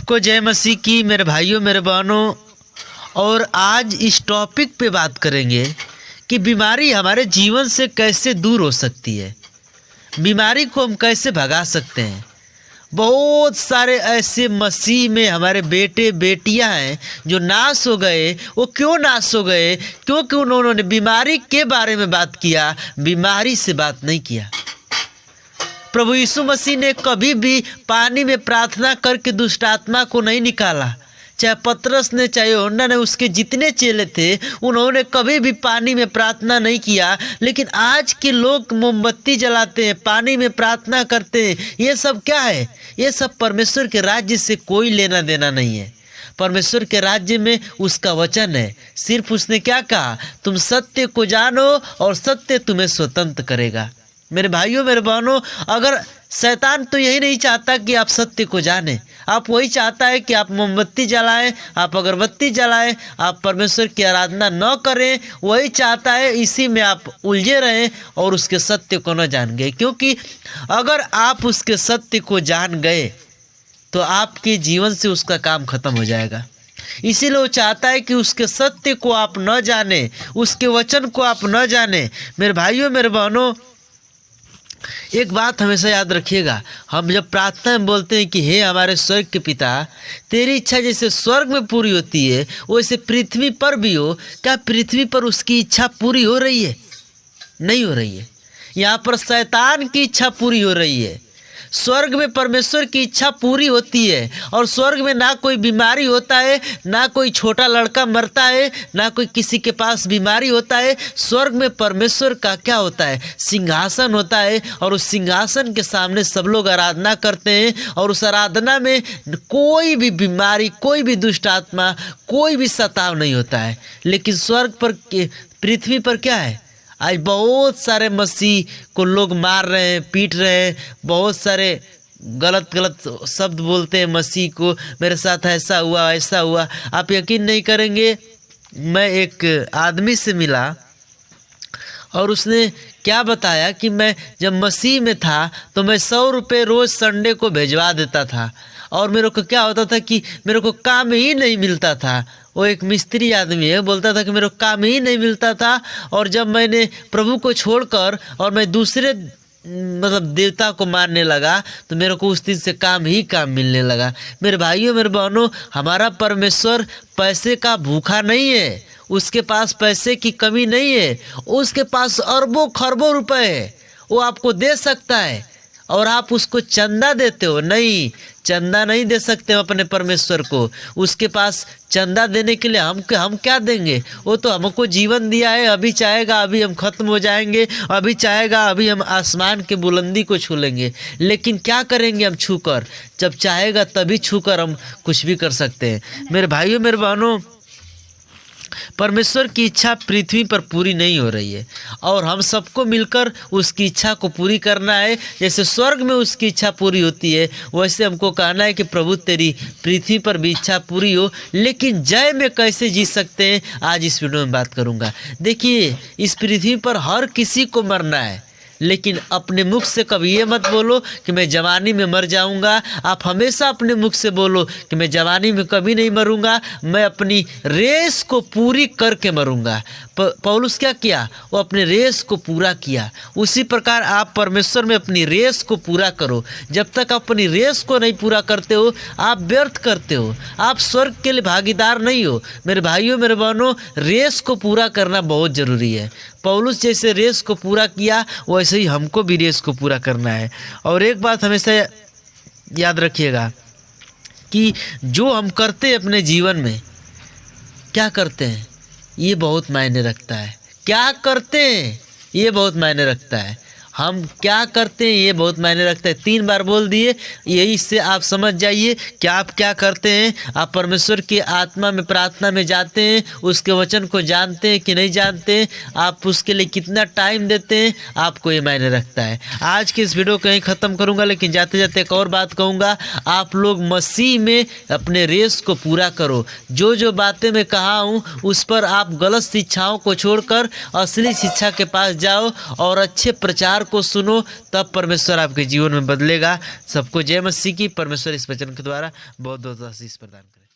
सबको जय मसीह की मेरे भाइयों मेरे बहनों। और आज इस टॉपिक पे बात करेंगे कि बीमारी हमारे जीवन से कैसे दूर हो सकती है, बीमारी को हम कैसे भगा सकते हैं। बहुत सारे ऐसे मसीह में हमारे बेटे बेटियां हैं जो नाश हो गए। वो क्यों नाश हो गए? क्योंकि उन्होंने बीमारी के बारे में बात किया, बीमारी से बात नहीं किया। प्रभु यीशु मसीह ने कभी भी पानी में प्रार्थना करके दुष्ट आत्मा को नहीं निकाला। चाहे पतरस ने, चाहे यूहन्ना ने, उसके जितने चेले थे, उन्होंने कभी भी पानी में प्रार्थना नहीं किया। लेकिन आज के लोग मोमबत्ती जलाते हैं, पानी में प्रार्थना करते हैं। ये सब क्या है? ये सब परमेश्वर के राज्य से कोई लेना देना नहीं है। परमेश्वर के राज्य में उसका वचन है। सिर्फ उसने क्या कहा? तुम सत्य को जानो और सत्य तुम्हें स्वतंत्र करेगा। मेरे भाइयों मेरे बहनों, अगर शैतान तो यही नहीं चाहता कि आप सत्य को जानें, आप वही चाहता है कि आप मोमबत्ती जलाएं, आप अगरबत्ती जलाएं, आप परमेश्वर की आराधना न करें। वही चाहता है, इसी में आप उलझे रहें और उसके सत्य को न जान गए। क्योंकि अगर आप उसके सत्य को जान गए तो आपके जीवन से उसका काम खत्म हो जाएगा। इसीलिए वो चाहता है कि उसके सत्य को आप न जाने, उसके वचन को आप न जाने। मेरे भाइयों मेरे बहनों, एक बात हमेशा याद रखिएगा, हम जब प्रार्थना में बोलते हैं कि हे हमारे स्वर्ग के पिता, तेरी इच्छा जैसे स्वर्ग में पूरी होती है वैसे पृथ्वी पर भी हो। क्या पृथ्वी पर उसकी इच्छा पूरी हो रही है? नहीं हो रही है। यहाँ पर शैतान की इच्छा पूरी हो रही है। स्वर्ग में परमेश्वर की इच्छा पूरी होती है। और स्वर्ग में ना कोई बीमारी होता है, ना कोई छोटा लड़का मरता है, ना कोई किसी के पास बीमारी होता है। स्वर्ग में परमेश्वर का क्या होता है? सिंहासन होता है। और उस सिंहासन के सामने सब लोग आराधना करते हैं। और उस आराधना में कोई भी बीमारी, कोई भी दुष्ट आत्मा, कोई भी सताव नहीं होता है। लेकिन स्वर्ग पर, पृथ्वी पर क्या है? आज बहुत सारे मसीह को लोग मार रहे हैं, पीट रहे हैं, बहुत सारे गलत गलत शब्द बोलते हैं मसीह को। मेरे साथ ऐसा हुआ, ऐसा हुआ। आप यकीन नहीं करेंगे, मैं एक आदमी से मिला और उसने क्या बताया कि मैं जब मसीह में था तो मैं 100 रुपये रोज़ संडे को भिजवा देता था। और मेरे को क्या होता था कि मेरे को काम ही नहीं मिलता था। वो एक मिस्त्री आदमी है, बोलता था कि मेरे को काम ही नहीं मिलता था। और जब मैंने प्रभु को छोड़कर और मैं दूसरे देवता को मानने लगा तो मेरे को उस दिन से काम ही काम मिलने लगा। मेरे भाइयों मेरे बहनों, हमारा परमेश्वर पैसे का भूखा नहीं है। उसके पास पैसे की कमी नहीं है। उसके पास अरबों खरबों रुपए है। वो आपको दे सकता है और आप उसको चंदा देते हो। नहीं, चंदा नहीं दे सकते हम अपने परमेश्वर को। उसके पास चंदा देने के लिए हम क्या देंगे? वो तो हमको जीवन दिया है। अभी चाहेगा अभी हम खत्म हो जाएंगे, अभी चाहेगा अभी हम आसमान के बुलंदी को छू लेंगे। लेकिन क्या करेंगे हम छूकर? जब चाहेगा तभी छूकर हम कुछ भी कर सकते हैं। मेरे भाइयों मेरे बहनों, परमेश्वर की इच्छा पृथ्वी पर पूरी नहीं हो रही है और हम सबको मिलकर उसकी इच्छा को पूरी करना है। जैसे स्वर्ग में उसकी इच्छा पूरी होती है, वैसे हमको कहना है कि प्रभु तेरी पृथ्वी पर भी इच्छा पूरी हो। लेकिन जय में कैसे जी सकते हैं, आज इस वीडियो में बात करूँगा। देखिए, इस पृथ्वी पर हर किसी को मरना है, लेकिन अपने मुख से कभी ये मत बोलो कि मैं जवानी में मर जाऊंगा। आप हमेशा अपने मुख से बोलो कि मैं जवानी में कभी नहीं मरूंगा, मैं अपनी रेस को पूरी करके मरूंगा। पौलुस क्या किया? वो अपने रेस को पूरा किया। उसी प्रकार आप परमेश्वर में अपनी रेस को पूरा करो। जब तक अपनी रेस को नहीं पूरा करते हो, आप व्यर्थ करते हो, आप स्वर्ग के लिए भागीदार नहीं हो। मेरे भाइयों मेरे बहनों, रेस को पूरा करना बहुत ज़रूरी है। पौलुस जैसे रेस को पूरा किया, वैसे ही हमको भी रेस को पूरा करना है। और एक बात हमेशा याद रखिएगा कि जो हम करते हैं अपने जीवन में, क्या करते हैं ये बहुत मायने रखता है। क्या करते हैं ये बहुत मायने रखता है। हम क्या करते हैं ये बहुत मायने रखता है। 3 बार बोल दिए, यही से आप समझ जाइए कि आप क्या करते हैं। आप परमेश्वर की आत्मा में प्रार्थना में जाते हैं, उसके वचन को जानते हैं कि नहीं जानते हैं, आप उसके लिए कितना टाइम देते हैं, आपको ये मायने रखता है। आज की इस वीडियो को यहीं ख़त्म करूँगा, लेकिन जाते जाते एक और बात कहूँगा। आप लोग मसीह में अपने रेस को पूरा करो। जो जो बातें मैं कहा हूँ उस पर आप गलत शिक्षाओं को छोड़कर असली शिक्षा के पास जाओ और अच्छे प्रचार को सुनो, तब परमेश्वर आपके जीवन में बदलेगा। सबको जय मसीह की। परमेश्वर इस वचन के द्वारा बहुत बहुत आशीष प्रदान करे।